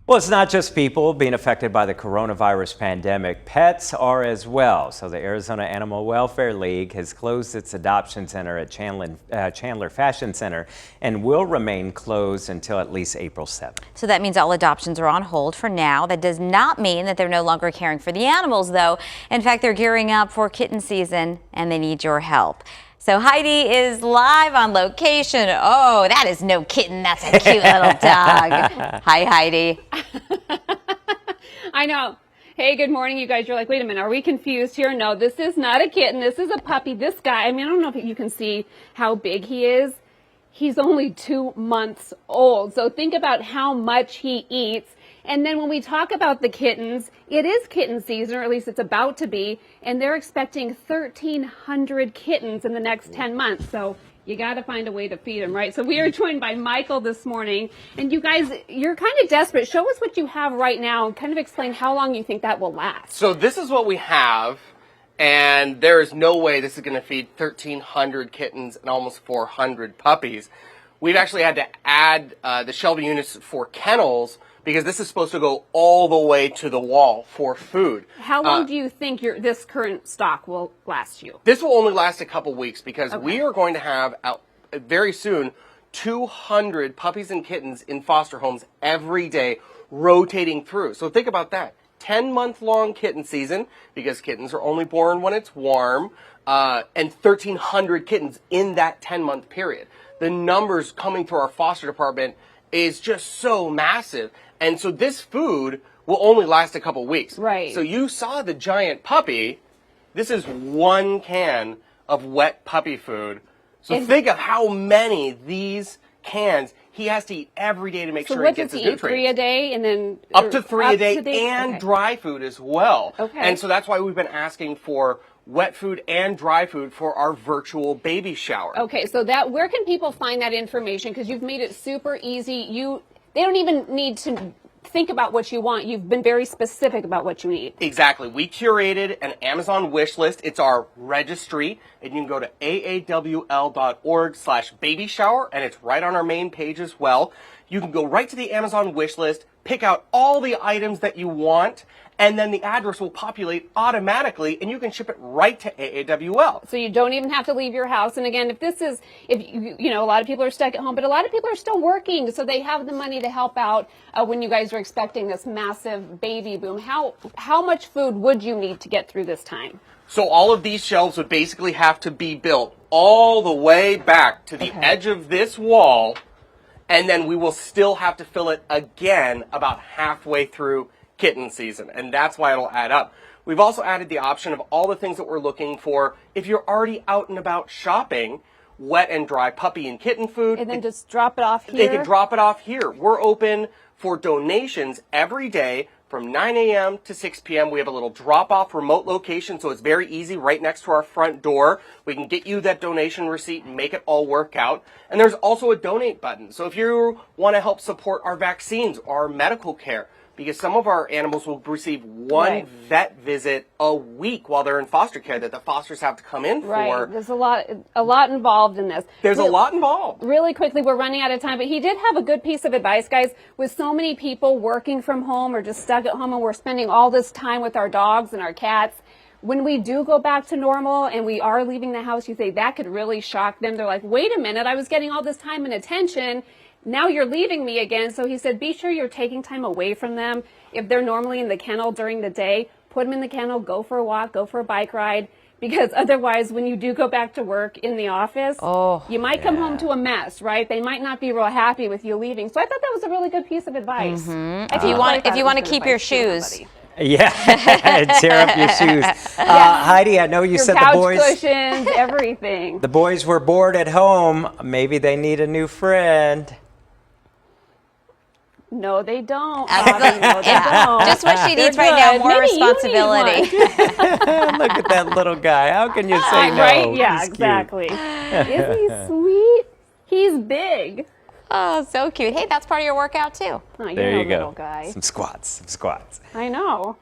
Well, it's not just people being affected by the coronavirus pandemic. Pets are as well. So the Arizona Animal Welfare League has closed its adoption center at Chandler Fashion Center and will remain closed until at least April 7th. So that means all adoptions are on hold for now. That does not mean that they're no longer caring for the animals, though. In fact, they're gearing up for kitten season and they need your help. So Heidi is live on location. Oh, that is no kitten. That's a cute little dog. Hi, Heidi. I know. Hey, good morning, you guys. You're like, wait a minute, are we confused here? No, this is not a kitten. This is a puppy. This guy, I don't know if you can see how big he is. He's only 2 months old. So think about how much he eats. And then when we talk about the kittens, it is kitten season, or at least it's about to be, and they're expecting 1,300 kittens in the next 10 months. So you got to find a way to feed them, right? So we are joined by Michael this morning. And you guys, you're kind of desperate. Show us what you have right now and kind of explain how long you think that will last. So this is what we have, and there is no way this is going to feed 1,300 kittens and almost 400 puppies. We've actually had to add the shelving units for kennels because this is supposed to go all the way to the wall for food. How long do you think this current stock will last you? This will only last a couple weeks because we are going to have very soon 200 puppies and kittens in foster homes every day rotating through. So think about that. 10-month-long kitten season because kittens are only born when it's warm, and 1,300 kittens in that 10-month period. The numbers coming through our foster department is just so massive. And so this food will only last a couple weeks. Right. So you saw the giant puppy. This is 1 can of wet puppy food. So think of how many these cans he has to eat every day to make sure he gets his nutrients. 3 a day and then up to 3 a day and dry food as well. Okay. And so that's why we've been asking for wet food and dry food for our virtual baby shower. Okay, so where can people find that information? Because you've made it super easy. They don't even need to think about what you want. You've been very specific about what you need. Exactly. We curated an Amazon wish list. It's our registry, and you can go to AAWL.org/baby shower, and it's right on our main page as well. You can go right to the Amazon wish list, pick out all the items that you want, and then the address will populate automatically, and you can ship it right to AAWL. So you don't even have to leave your house. And again, if you know, a lot of people are stuck at home, but a lot of people are still working, so they have the money to help out when you guys are expecting this massive baby boom. How much food would you need to get through this time? So all of these shelves would basically have to be built all the way back to the edge of this wall, and then we will still have to fill it again about halfway through kitten season, and that's why it'll add up. We've also added the option of all the things that we're looking for if you're already out and about shopping, wet and dry puppy and kitten food. And then just drop it off here? They can drop it off here. We're open for donations every day from 9 a.m. to 6 p.m. We have a little drop-off remote location, so it's very easy right next to our front door. We can get you that donation receipt and make it all work out. And there's also a donate button. So if you want to help support our vaccines, our medical care, because some of our animals will receive one vet visit a week while they're in foster care that the fosters have to come in for. Right. There's a lot involved in this. There's a lot involved. Really quickly, we're running out of time, but he did have a good piece of advice, guys. With so many people working from home or just stuck at home and we're spending all this time with our dogs and our cats, when we do go back to normal and we are leaving the house, you say that could really shock them. They're like, wait a minute, I was getting all this time and attention. Now you're leaving me again. So he said, be sure you're taking time away from them. If they're normally in the kennel during the day, put them in the kennel, go for a walk, go for a bike ride. Because otherwise, when you do go back to work in the office, you might come home to a mess, right? They might not be real happy with you leaving. So I thought that was a really good piece of advice. If you want to keep your shoes. Yeah, tear up your shoes. Heidi, I know you said the boys. Couch cushions, everything. The boys were bored at home. Maybe they need a new friend. No, they don't. No, they don't. Just what she needs right now, more responsibility. Look at that little guy. How can you say no? Right? Yeah, He's exactly. Isn't he sweet? He's big. Oh, so cute. Hey, that's part of your workout too. Oh, There you go. Little guy. Some squats. I know.